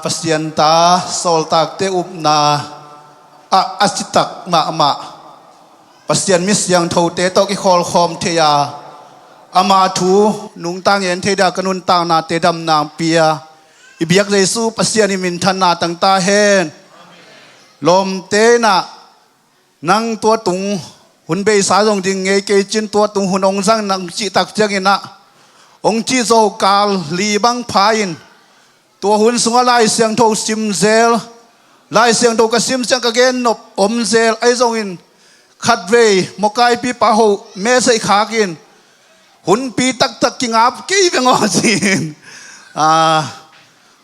pasien ta sol tak te up na asitak ma pasien mis yang thau te to ki khol khom the ya ama thu nung tang yen the da kanun tang na te dam nang pia ibiak jesu pasien ni min than na tang ta hen lom te na nang tua tung hun be sa jong ding nge ke chin tua tung hun ong sang nang chi tak chang ina ong chi zo kal li bang phainตัวหุ่นสุงลายเสียงโทซิมเซลลายเสียงโทกซิมเสียงกะเกนนบอมเซลไอซงอินขัดเวมกายปีปะโหเมใส่ขากินหุ่นปีตักกิงอับกี่เป็นงอจีน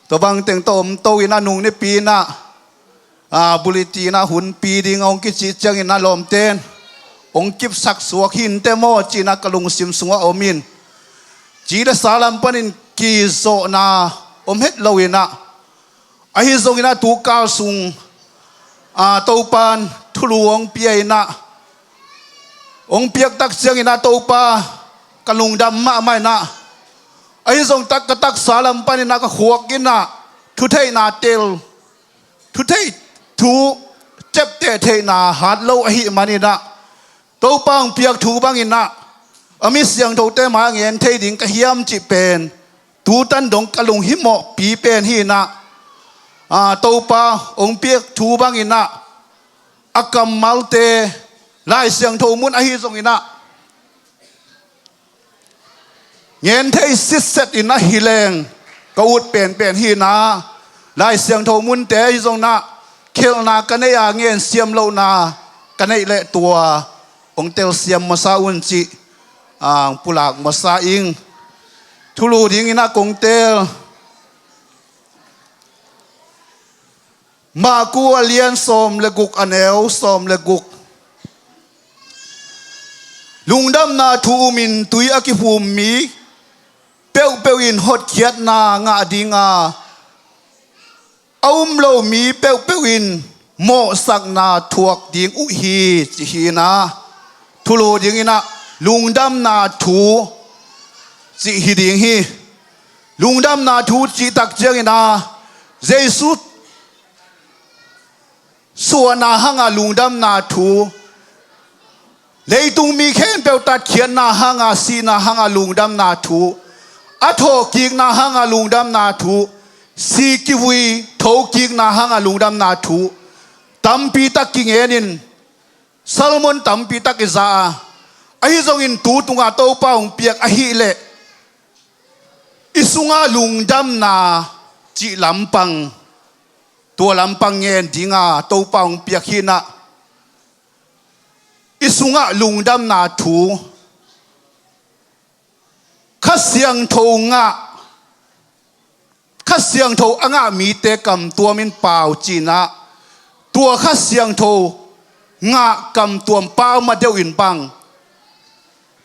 ตัวบางเต็งโตมโตอินานุงในปีน่ะบุริตีน่ะหุ่นปีดิงองกิจิจังอินาลมเตนองกิบสักสวกหินเตโมจีน่ะกะลุงซิมสุงอมินจีดสาลัมปนินกีโซนาอมเฮ็ดเลวินะไอ้ทรงอินะตูกาสุงโตปานทุลวงเปียนะองเปียกตักเสียงอินะโตปากะลุงดำมาไม่นะไอ้ทรงตักกะตักสาลัมปันอินะกะขวกกินนะทุเทนาเตลทุเททูเจ็บเตเทนาหาดโลอหิมันอินะโตปังเปียกทูบังอินะอมิเสียงโตเตมาเงียนเทดิงกะเฮียมจิเป็นตูตันดงกะลุงหิมอปีเป็นหินะโตปาองเปียกทูบังอินะอักกัมมัลเตลายเสียงโทมุนอหิทรงอินะเงินเทสิเซตอินะฮิเลงกอุดเป็นหินะลายเสียงโทมุนเตหิทรงนะเคลนากันเนียเงินเสียมโลนากันเนเลตัวองเตลเสียมมาซาอุนจิปุลากมาซาอิงทุลูดิ้งอินะกงเตลมากูเลียนสมเลกุกอเนลสมเลกุกลุงดำนาทูมินตุยอากิภูมิเปียวอินหดเขียดนางาดิงาเอาโลมีเปียวอินโมสักนาทวกดิงอุฮีจิฮีนาทุลูดิ้งอินะลุงดำนาทูจิฮิดิงฮีลุงดำนาทูจิตักเจงินาเจสุส่วนนาหังลุงดำนาทูเลยตุงมีแค่เปียวตัดเขียนนาหังสีนาหังลุงดำนาทูอัทโหกิกนาหังลุงดำนาทูสีกิวีโถกิกนาหังลุงดำนาทูตัมปีตักกิงเอนินซัลมอนตัมปีตักอิซาไอซงอินตูตุงอาโตป้าองเปียกอหิเลอิสุงาลุงดำนาจิลำปังตัวลำปังเงินดิงาโตปองเปียกินะอิสุงาลุงดำนาทูข้าเสียงโทงะข้าเสียงโทอ่างมีเตกำตัวมินเปล่าจีนะตัวข้าเสียงโทงะกำตัวเปล่ามาเดียวอินบัง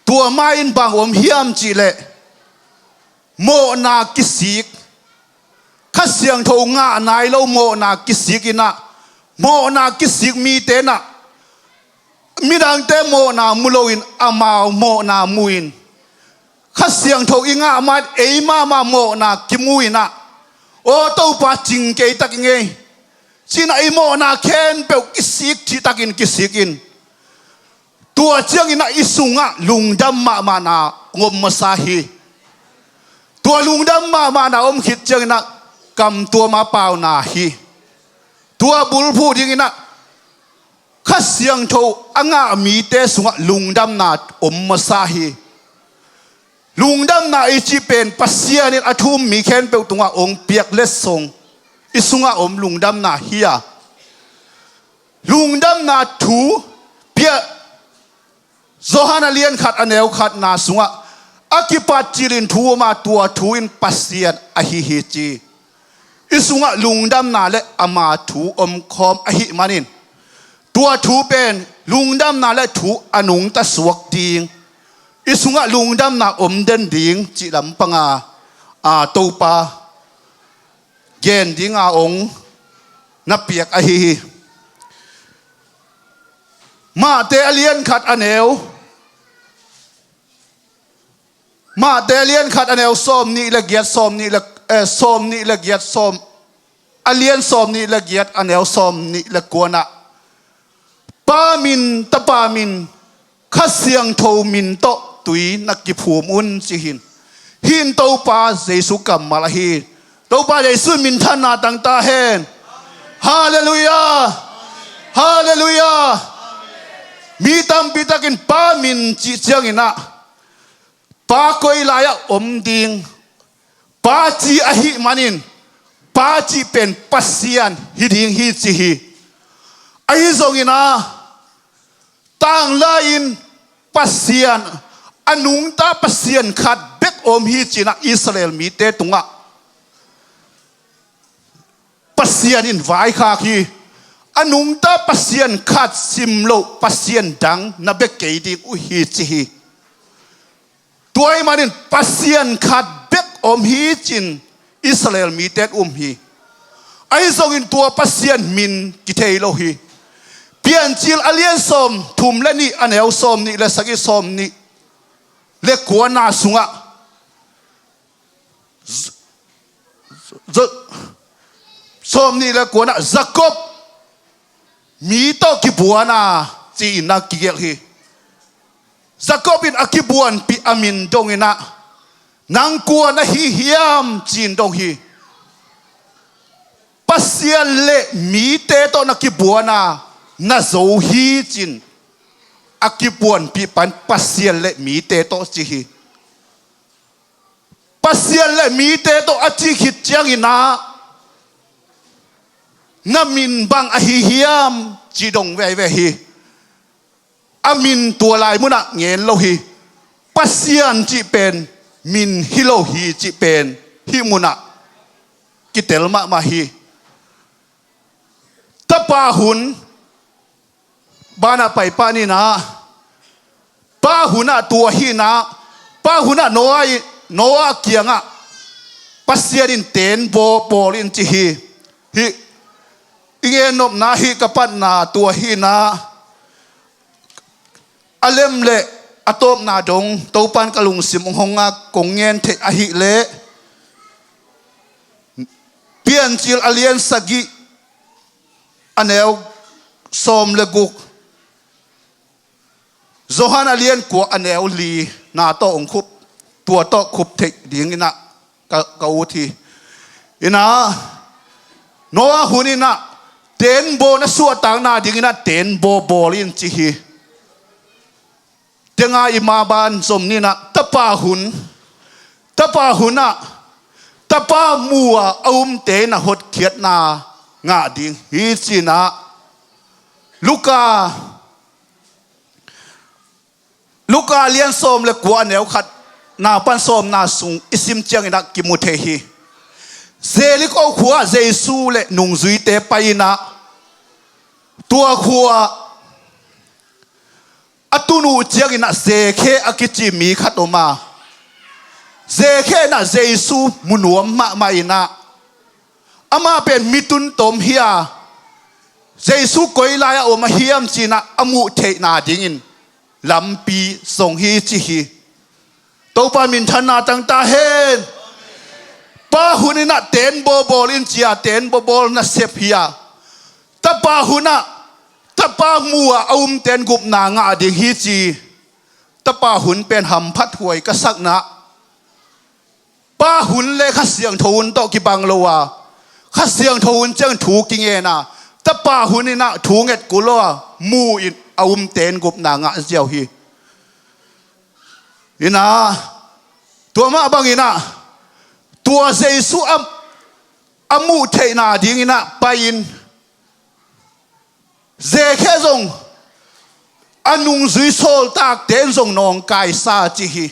ตัวไม่อินบังอมเฮียมจีเลโมนากิสิกข้าเสียงโทงะนายเราโมนากิสิกินะโมนากิสิกมีเตนะมีดังเตโมนามุโลอินอามาโมนามุอินข้าเสียงโทอิงะมาเอมาโมนากิมุอินะโอโตปาจิงเกยตักเงยชินะไอโมนาเคนเปลกิสิกจิตักินกิสิกินตัวเจียงอินะอิสุงะลุงดำมานา งมมาซาฮีตัวลุงดำมานาอมขิดเจียงอินะกำตัวมาเปล่านาฮีตัวบุลพูดอย่างนี้นะข้าเสียงโทอ่างมีเตสุงลุงดำนาอมมาซาฮีลุงดำนาอิจิเป็นปัสเซียนิอาทุมมีแค้นเปิลตัวองเปียกเลสซงอิสุงอมลุงดำนาเฮียลุงดำนาทูเปียโซฮานาเลียนขัดอเนลขัดนาสุงอากิปัจจิรินทูมาตัวทูอินปัสเซียนอหิฮิจีอิสุงะลุงดำนาและอามาถูอมคอมอหิมานินตัวถูเป็นลุงดำนาและถูอนุงตะสวกดิงอิสุงะลุงดำนาอมเดินดิงจิลำปังตูปาเย็นดิงองนับเปียกอหิมาเตเลียนขัดอเนลมาเตเลียนขัดอเนลส้มนี่ละเกียรส้มนี่ละ som ni la giat som alien som ni la giat anel som ni la kuana pa min ta pa min khasiang tho min to tui nakiphum un chi hin to pa jesu kam malahi to pa jesu min thana tang ta hen hallelujah hallelujah mi tam pitakin pa min chi chiang ina pa koi laya om ding pa chi a hi manin pa chi pen pasian hi ding hi chi hi ai zong ina tang lain pasian anung ta pasian khat bek om hi china Israel mi te tunga pasian in vai kha khi anung ta pasian khat simlo pasian dang na bek ke ding u hi chi hi tuai manin pasian khat bek om hi chin Israel mi te hi ai zong in tua pasian min ki thei lo hi pian chil alien som thum le ni anel som ni le sagi som ni le kuana sunga som ni le kuana Jacob mi to ki buana chi na ki gel hi Jacob in akibuan pi amin dong ina nang kuana hi hiam chin dong hi pasian le mi te to na ki buana na zo hi chin akipuan pi pan pasian le mi te to chi hi pasian le mi te to achi hit chiang ina na min bang a hi hiam chi dong ve ve hi amin tua lai muna ngen lo hi pasian chi pen min hi lo hi chi pen hi muna kitel ma hi tapa hun bana pai pa ni na pa huna tua hi na pa huna noa kianga pasiarin ten bo polin chi hi inge nop na hi kapat na tua hi na alem le atop na dong topan kalung sim honga kongen the a hi le pian chil alien sagi anel som le guk Zohan alien ko anel li na to ong khup tua to khup thei ding ina ka uthi ina noa hunina ten bo na suwa tang na ding ina ten bo bolin chi hi tenga ima ban som ni na tapa huna tapa mua te na hot khiat na nga ding hi china Luka lian som le kwa neu khat na pan som na sung isim chiang ina ki mu the hi zelik o khua jesu le nung zui te paina tua khua atunu chiang ina ze khe akichi mi khatoma ze khe na jesu munuam ma ina ama pen mitun tom hia jesu koila ya o ma hiam china amu the na dingin lampi song hi chi hi to pa min thana tang ta hen pa hunina ten bo bolin chia ten bo bol na sep hia ta pa huna ta pa mua ten gup na nga ding hi chi ta pa hun pen ham phat huai ka sak na pa hun le kha siang thon to ki bang lo wa kha siang thon chang thu ki nge na ta pa hunina thu nget ku lo mu in ten gup na nga jiao hi ina tua ma bang ina tua jesu amu thei na ding ina pain ze khe zong anung zui sol tak ten zong nong kai sa chi hi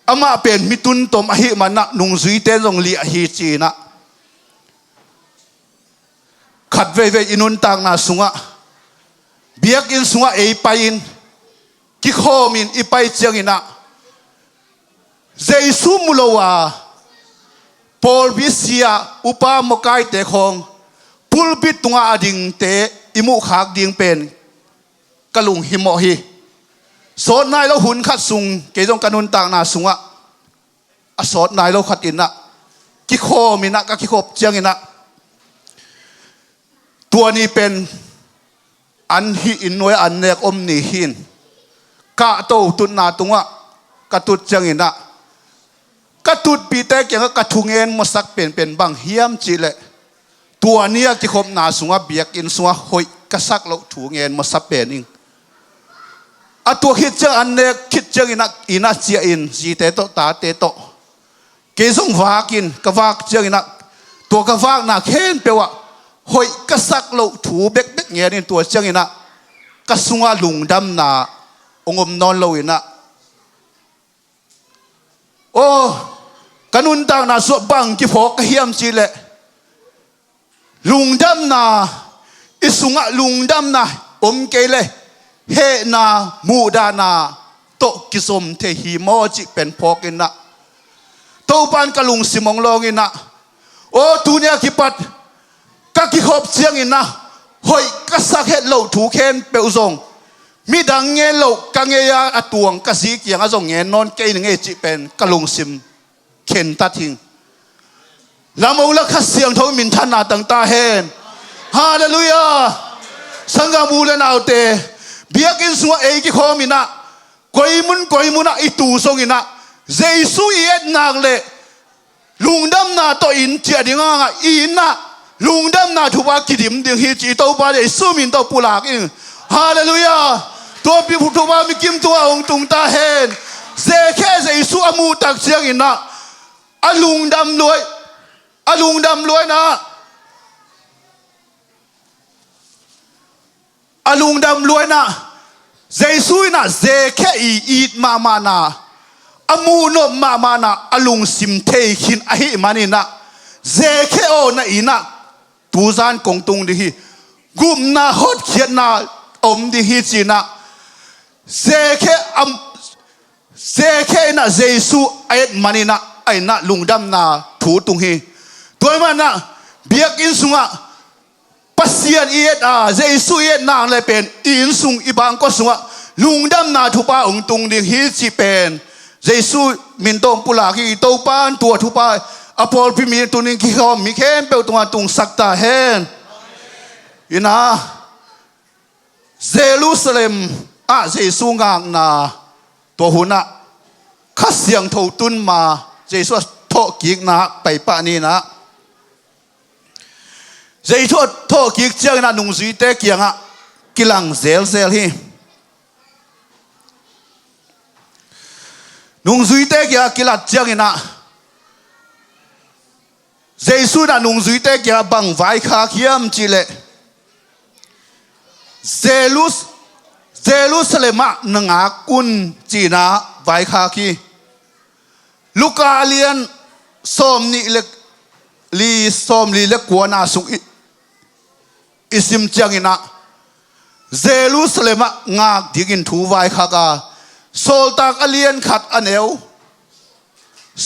ama pen mitun tom a hi mana nung zui ten zong li a hi chi na khat ve inun tang na sunga biak in sunga ei pain ki khomin ipai chiang ina jesu mulowa pol bisia upa mokai te khong pulpit tunga ading te imu khak ding pen kalung himo hi so nai lo hun khat sung ke jong kanun tang na sunga อสอดนายเราขัดอินนะกิโคมินะก็กิโคเจียงอินะตัวนี้เป็นอันฮีอินไว้อันเนกอมนี่หินกะโตตุนนาตุงะกะตุดเจียงอินะกะตุดปีเตกยังกะทุงเงินมาสักเป็นบางเฮียมจีเลตัวนี้กิโคนาสุงะเบียกินสุงะหอยกะสักเราทุงเงินมาสักเป็นอิงอะตัวคิดเจออันเนกคิดเจออินะเจียอินจีเตโตตาเตโตเกส่งวากินกะวากเจออินะตัวกะวากนาเข็นเปวะหอยกะสักเราถูเบ็กเงี้ยนี่ตัวเจออินะกะสุงะลุงดำนาองมนอนเราอินะโอ้กันุนต่างนาสวบังกิพอกเฮียมจีเลลุงดำนาอิสุงะลุงดำนาอมเกเลเฮนามูดานาโตกิสมเทหิโมจิเป็นพอกินนะโตปานกะลุงสิมองลองอินะโอ้ตุเนียกิปัดกะกิขบเสียงอินะหอยกะสักเฮโลถูเคนเปอุซงมีดังเงโลกังเงียอตวงกะสีเกียงอซงเงนอนเกยหนึ่งเอจิเป็นกะลุงสิมเข็นตัดทิ้งลำองละคัดเสียงทมินทันนาตั้งตาเฮนฮาเลลูยาสังกามูเลนเอาเตเบียกินสัวเอกิขอมินะกอยมุนะอิตูทรงอินะเจสุเอ็ดนางเลลุงดำนาโตอินเจียดิงางอินนะลุงดำนาทุบากิดิมดิงฮิจิโตปาเดสุมินโตปุลากินฮาเลลูยาตัวปีพุทธบามิกิมตัวองตุงตาเฮนเจแค่เจสุอามูตักเสียงอินะอลุงดำรวยนะอลุงดำรวยนะเจสุยนะเจแค่อีดมานาอมูโนมานาอลุงสิมเทขินอหิมานีนะเจแค่โอนะอีนะตูซานกงตุงดิฮิกุมนาฮดเขียนนาอมดิฮิจีนะเจแค่นะเจสุไอเอ็ดมานีนะไอนะลุงดำนาถูตุงฮิตัวมันนะเบียกินสุงะปัสเซียนเอ็ดเจสุเอ็ดนางเลยเป็นอินสุงอีบางก็สุงะลุงดำนาทุปาองตุงดิฮิจีเป็นเจสุมินโตปุลาคีโตปานตัวทุปาอพอลพิมีตุนิงกิฮอมมิเคนเปลตัวตุงสักตาเฮนอินะเยรูซาเล็มเจสุงางนาตัวหุนะข้าเสียงโทตุนมาเจสุโทกิกนะไปปะนี่นะเจสุโทกิกเจ้านะนุงสุยเตเกียงกิลังเซลฮีนุงสุยเตเกียกิลัดเจ้านะเจสุนะนุงสุยเตเกียบังไวคาเขียมจิเลเจรูซาเล็มนงากุนจีนาไวคาคีลูกาเลียนสมนิเล็กลีสมลีเล็กกัวนาสุงอิสิมจังอินะเจรูซาเล็มงาดิกินทูไวคากาโซลตากเลียนขัดอันเอว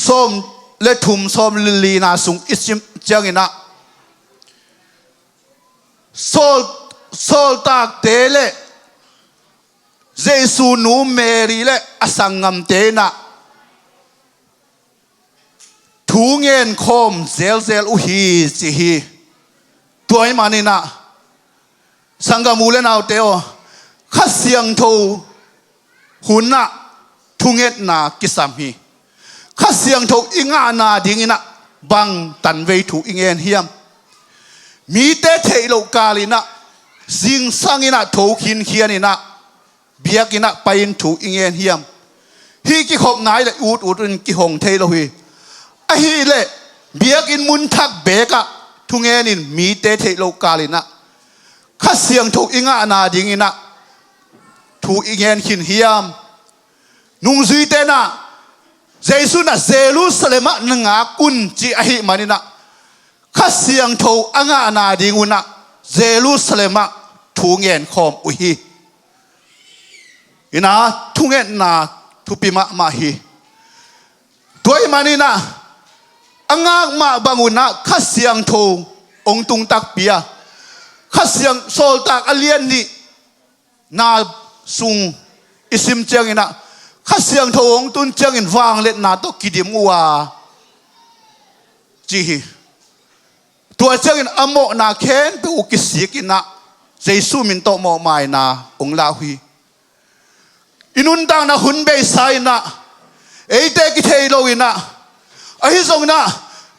สมเลทุมสมลีนาสุงอิสิมจังอินะโซลตากเตเลเจสุนูเมรีเลอสังงมเตนะทูเงินคมเซลอุฮีสิฮีตัวไอ้มานี่นะสังกมูเลนเอาเตโอข้าเสียงโทหุนนะทุเงินนากิสามฮีข้าเสียงโทอิงานาดิ่งนะบังตันเวทูอิงเงินเฮียมมีเตเทโลกาลินะสิงสังอินะโทคินเฮียนี่นะเบียกินะไปอินทูอิงเงินเฮียมฮีกิขบนายเลยอูดอินกิหงเทโลฮีไอ้เล่เบียกินมุนทักเบกะทุงเงินินมีเตเทโลกาลินะข้าเสียงถูกอิงานาดิงินะถูกอิงเงินขินเฮียมนุงซุยเตนะเจสุนะเจรูซาเล็มนงากุนจีไอหิมานินะข้าเสียงถูกอิงานาดิงุนะเจรูซาเล็มถูกเงินคอมอุฮีอินะทุงเงินนาทุปิมาฮีตัวอิมานินะงากมาบางอุนะข้าเสียงโทองตุงตักเปียข้าเสียงโซลตักอเลียนนี่นาซุงอิสิมเจียงนะ ข้าเสียงทงตุนจังอินวางเล็ดนาตกิดิมวัวจีตัวจังอินอโมนาเคนไปอุกิสิกินะเจสุมินโตโมไมนาองลาหุยอินุนตังนะหุนเบย์ไซนะเอเตกิเทโลวินะไอฮิซงนะ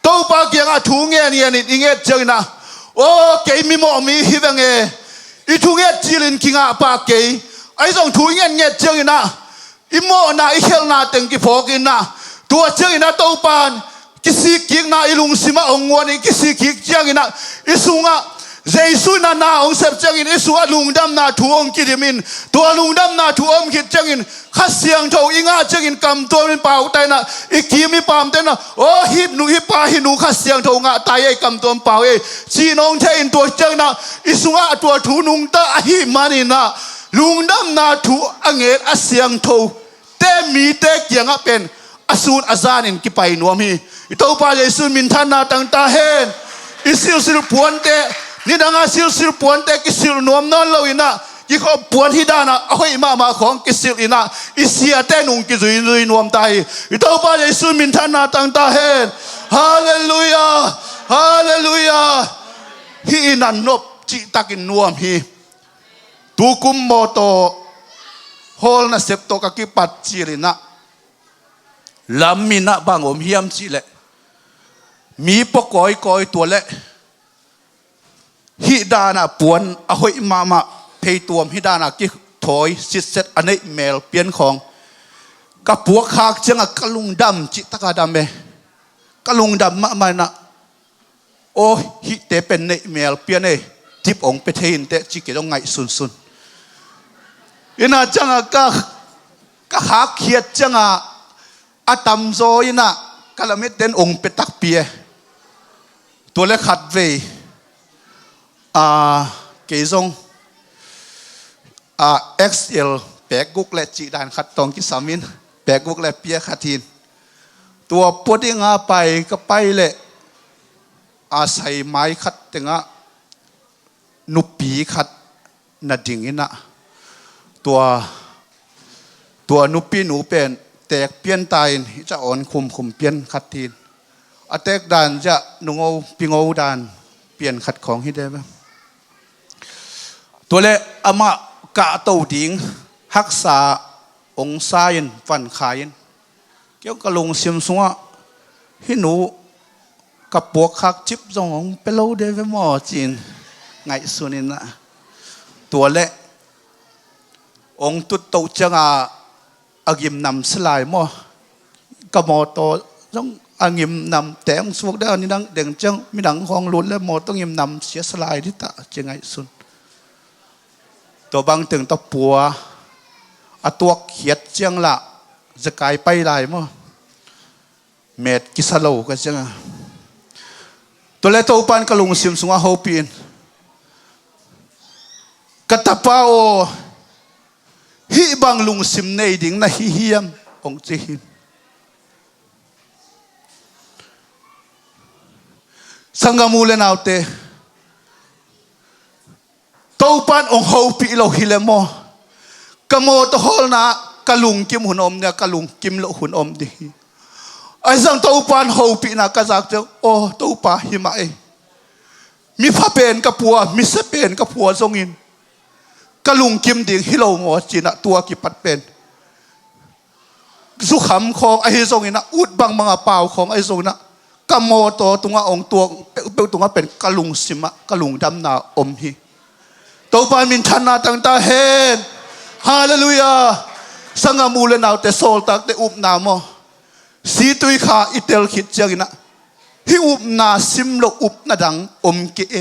โตปาเกียงอาทุงเงียนี่อิงเงจังนะโอ้เกมิโมมีฮิบังเออีทุงเงจิลินคิงอาปาเกไอซงทุงเงียจังนะอิโมนาอิเฮลนาเต็งกิพอกินนะตัวจังนะโตปานกิสิกิงนะอิลุงซิมาองวนกิสิกิจังนะอิสุงะเจสุนานาองเซปจังอินอิสุอาลุงดำนาทูองกิดิมินตัวลุงดำนาทูอมกิดจังอินข้าเสียงโทอิงาจังอินกำตัวมินเปล่าแต่นะอีกีมีปามแต่นะโอ้ฮิบหนูฮิปาฮินูข้าเสียงโทงะตายไอ้กำตัวเปล่าเอจีนองเทอินตัวจังนะอิสุงะตัวทูนุงตาฮิมานินะลุงดำนาทูอังเออาเสียงโทเตมีเตกยังเป็นอสูรอาจารย์อินกิไปนัวมีอิโตปาเยซูมินทานาตังตาเฮนอิสิลสิลปวนเตนี่ดังอาสิลปวนเตกิสิลนวมนอนเลวินะยี่เขาปวนที่ด้านะเอาให้มาของกิสิลอินะอิเสียเตนุงกิจุยนวมตายอิโตปาเยซูมินทานาตังตาเฮนฮาเลลูยาฮาเลลูยาฮีนันนบจิตักินนวมฮีตูกุมโมโตฮอลนะเซปโตกะกิปัจจิรินะลำมินะบางอมเฮียมจิเลมีปกอยตัวเลฮิดานะปวนเอาให้มาเพย์ตัวฮิดานะกิถอยสิเซตอันนี้เมลเปลี่ยนของกับปัวขากจังกะลุงดำจิตกะดำเมกะลุงดำมานะโอ้ฮิเตเป็นในเมลเปลี่ยนเอทิปองไปเทนเตจิเกต้องไงสุนอินาจังกะหาเขียดจังอาตัมโซอินะกะละเม็ดเต็นองไปตักเปียตัวเล็กขัดเวเกซงXL แปกกุกและจีดานขัดตองกิสามินแปกกุกและเปียขัดทินตัวปวดงาไปก็ไปเลยอาศัยไม้ขัดแต่งะนุปีขัดนาดิ่งนะตัวนุปีหนูเป็นแตกเปลี่ยนตายจะอ่อนคุมเปลี่ยนขัดทินอาแตกดานจะนุงเอาปิงเอาดานเปลี่ยนขัดของให้ได้ไหมตัวเล่อามากะเต้าดิ่งฮักษาองศายินฟันขายนเกี่ยวกับลงเสียมสัวให้หนูกับปวกคักจิบจงไปเล่าเดวมอจีนไงส่วนนี้นะตัวเล่องตุดโตจังอากิมนำสลายมอกะมอโตต้องอากิมนำแต่งสวกได้นี่ดังเด่งจังมีดังของลุ้นและมอต้องกิมนำเสียสลายที่ตาจังไงส่วนตัวบางตึงตะปัวตัวเขียดเจียงละจะกลายไปลายมั้งเม็ดกิสโลกันจังตัวเล็กตัวปันกระลุงซิมสุงอาโฮปีนกระตับป้าโอฮิบังลุงซิมในดิ่งนะฮิเฮียมองจีหินสังกมูเลนเอาเตตัวปันองโฮปีเราฮิเลโมกะโมตฮอลนะกะลุงกิมหุ่นอมเนี่ยกะลุงกิมโลหุ่นอมดิไอ้สังตัวปันโฮปีนะกะจากเจ้าโอ้ตัวปาหิมะเอมีพระเป็นกับผัวมีเสเป็นกับผัวทรงอินกะลุงกิมดิ่งฮิโลโมจีนะตัวกิปัดเป็นสุขำของไอ้ทรงอินนะอุดบังมังเปล่าของไอ้ทรงนะกะโมโตตรงองตัวตรงเป็นกะลุงสิมะกะลุงดำนาอมฮีตัวปันมินทันนาตั้งตาเฮนฮาเลลูยาสังกมูเลนเอาแต่โซลตักแต่อุบนามอสีตุยขาอิเตลขิดเจกินะฮิอุบนาซิมโลอุบนาดังอมเกเอ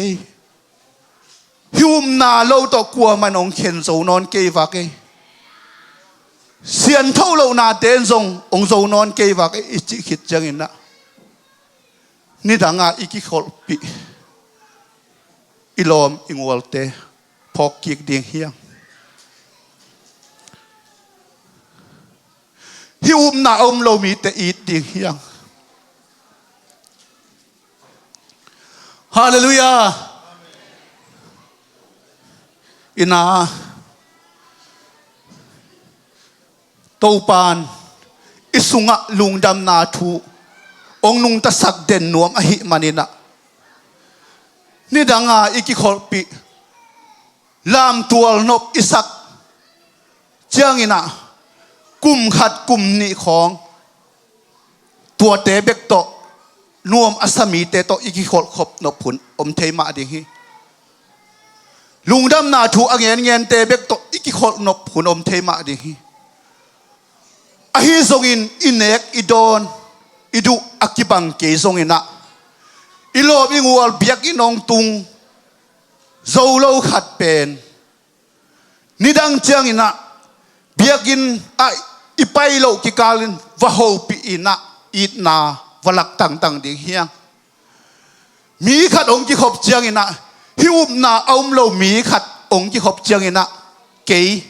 ฮิอุบนาโลตอกลัวมันองเข็นโซนอนเกย์วักเอเสียนเท่าโลนาเตนซงองโซนอนเกย์วักเออิจิขิดเจกินะนี่ดังอีกิขอลปีอิลอมอิงวอลเตพอกิกเดียงเฮียงฮิวมนาอมโลมีแต่อีดดิ่งยังฮาเลลูยาอินาโต tàu pan isunga lungdam na thu ong nung ta sak den nuam ahi manina ni danga iki kholpi lam tual nop isak chiangina kum khat kum ni khong tua te bek to nuam asami te to iki khol khop nop phun om theima ding hi lungdam na thu angen ngen te bek to iki khol nop phun om theima ding hi ahi zongin inek idon idu akibang ke zongina ilob ingwal biak inong tung zolo khat pen nidang chiangina biakin ipai lo kikalin vaho pi ina itna walak tang tang ding hiang mi khat ong ki khop chiangina hiup na aum lo mi khat ong ki khop chiangina ke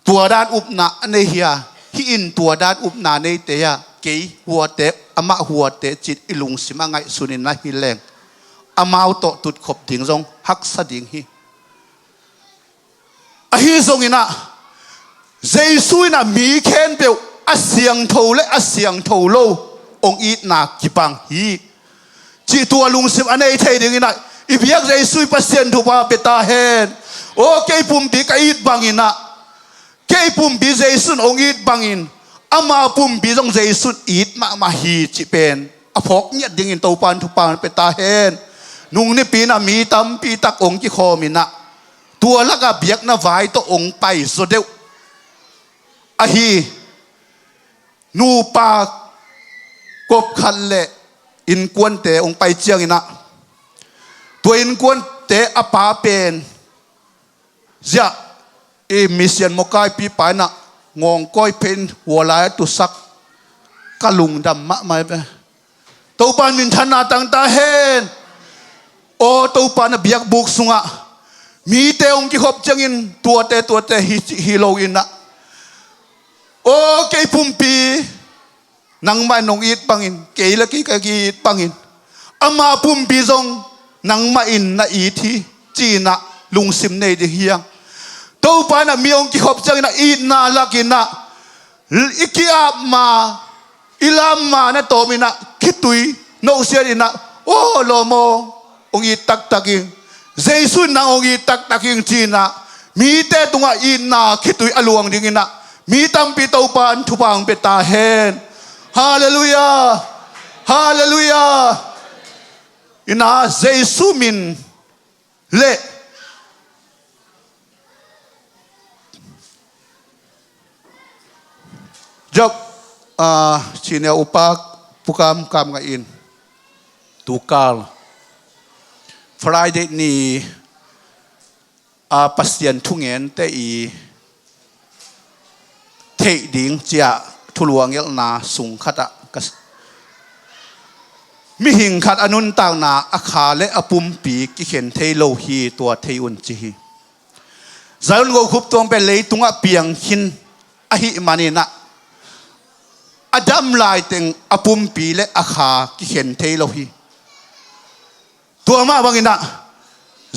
tua dan up na nei hia hi in tua dan up na nei te ya ke huwa te ama huwa te chit ilung sima ngai sunin na hi leng amau to tut khop ding jong hak sa ding hi ahi zong ina Jesus na mi khen beu asiang tho le asiang tho lo ong it na kipang hi chi tua lung sim anei thei ding ina ibiak Jesus pasien thu pa beta hen o ke pum bi ka it bangina ke pum bi Jesus ong it bangin ama pum bi jong Jesus it ma hi chi pen aphok nyat ding in to pan thu pan beta hen nung ni pi na mi tam pi tak ong ki khomina tua laka biak na vai to ong pai so deu ahi nu pa kop khan le in kwan te ong pai chiang ina tua in kwan te apa pen ja e mission mokai pi pa na ngong koi pen wala tu sak kalung dam ma mai pe to pan min thana tang ta hen o to pan biak buk sunga mi te ong ki khop changin tua te hi lo in na o ke pumpi nang ma nong it pangin ke la ki ka ki pangin ama pumpi zong nang ma in na i thi chi na lung sim nei de hiang to pa na mi ong ki khop changin na i na la ki na ikia ma ilam ma na to mi na khitui no sia ina o lo mo ong i tak taking Jesus nang ong i tak taking chi na mi te tunga i na khitui aluang ding ina mi tam pi to pan thu pang beta hen hallelujah hallelujah ina Jesus min le job chinia upak pukam kam nga in tukal Friday ni pasien thungen te i thei ding chia thuluang yel na sung khata kas mi hing khat anun tang na akha le apum pi ki khen thei lo hi tua thei un chi hi zaun go khup tong pe le tunga piang hin a hi manina adam lai teng apum pi le akha ki khen thei lo hi tua ma bangina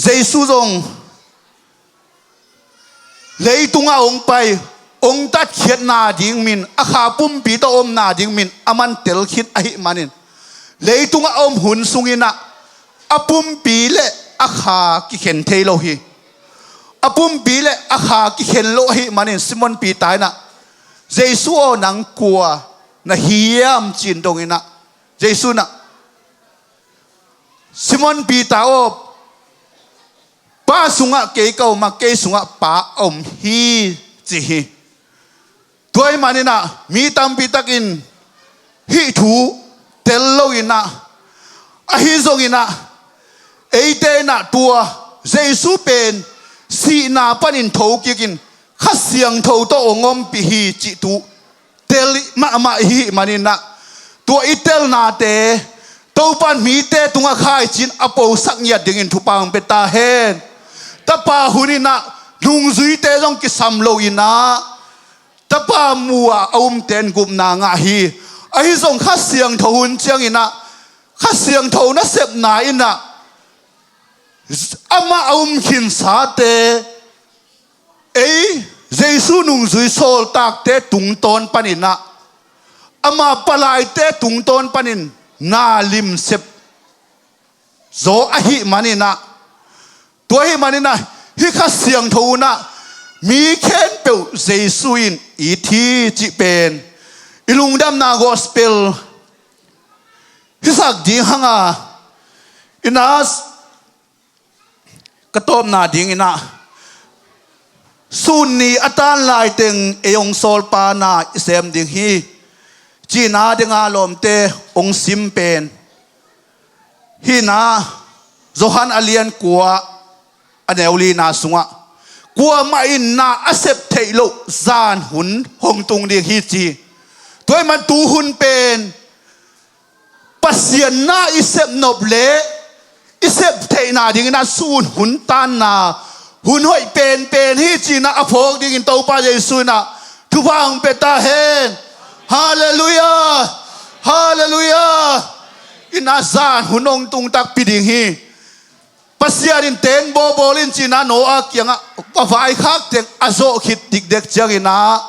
Jesus ong le tunga ong pai ong tat khiat na ding min akha pum pi to om na ding min aman tel khit a hi manin leitunga om hun sungina apum pi le akha ki khen thei lo hi apum pi le akha ki khen lo hi manin Simon pi tai na Jesus o nang kwa na hiam chin dongina Jesus na Simon pi ta o pa sunga ke ko ma ke sunga pa om hi chi hi toy manina mi tam pi takin hi thu tello ina ahi zongina eite na tua Jesus pen si na panin tho kikin khasiang tho to ongom pi hi chi tu tel ma hi manina tua itel na te to pan mi te tunga khai chin apo sak nya dingin thupang beta hen tapa hunina lung zui te jong ki samlo ina tapa muwa aum ten gup na nga hi ai zong khasiang tho hun chiang ina khasiang tho na sep na ina ama aum khin sa te ei Giêsu nung zui sol tak te tung ton panin na ama palai te tung ton panin na lim sep zo ahi manina tua hi manina hi kha siang tho na mi khen pe Giêsu in i thi chi pen ilung dam na gospel hi sak ding hanga inas katom na ding ina sunni atan lai teng eyong sol pa na isem ding hi china ding alom te ong sim pen hi na zohan alian kwa aneuli na sunga kwa ma in na asep theilo zan hun hong tung ding hi chi toy man tu hun pen pasien na isep noble isep theina ding na sun hun tan na hun hoi pen hi chi na aphok ding in to pa Giêsu na thu vang pe ta hen hallelujah hallelujah in azan hunong tung tak piding hi pasiarin ten bo bolin chi na no a kyanga ka vai khak teng azo khit dik dek changina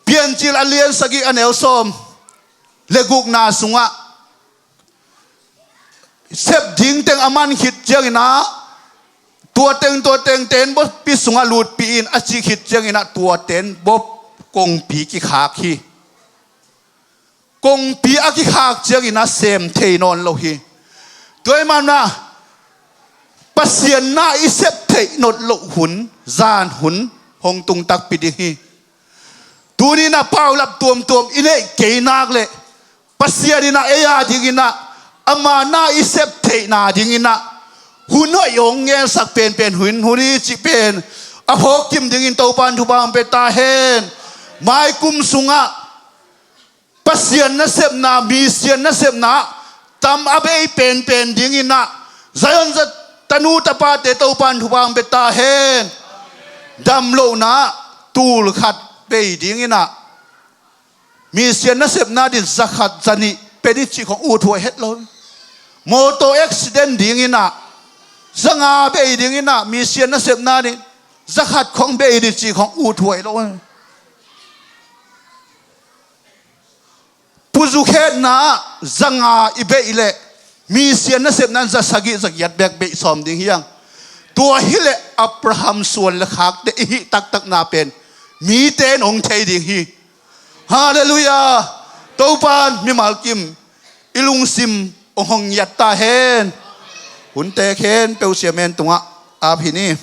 pian chil alien sagi anel som leguk na sunga sep ding teng aman khit changina tua teng ten bo pi sunga lut pi in achi khit changina tua ten bo kong pi ki khak hi kong pi a ki khak changina sem thei non lo hi toy man na pasien na isep thei not lo hun zan hun hong tung tak pi di hi tuni na paulap tuom ine ke nak le pasien na eya dingina ama na isep thei na dingina hun no yong ngel sak pen hun huni chi pen a phok kim dingin to pan thu bang pe ta hen mai kum sunga pasien na sep na mi sien na sep na tam abe pen dingina zayon za tanu tapa te to pan thu bang pe ta hen dam lo na tul khat pe dingina mi sien na sep na din zakhat zani pe di chi khong u thoi het lo moto accident dingina zanga be dingina mi sien na sep na ni zakhat khong be di chi khong u thoi lo puzu khet na zanga ibe ile mi sien na sep nan za sagi zagyat bek be som ding hiang tua hile Abraham suan la khak de hi tak na pen mi ten ong thei ding hi hallelujah to pan mi malkim ilung sim ong hong yat ta hen hun te khen pe siamen tunga a phini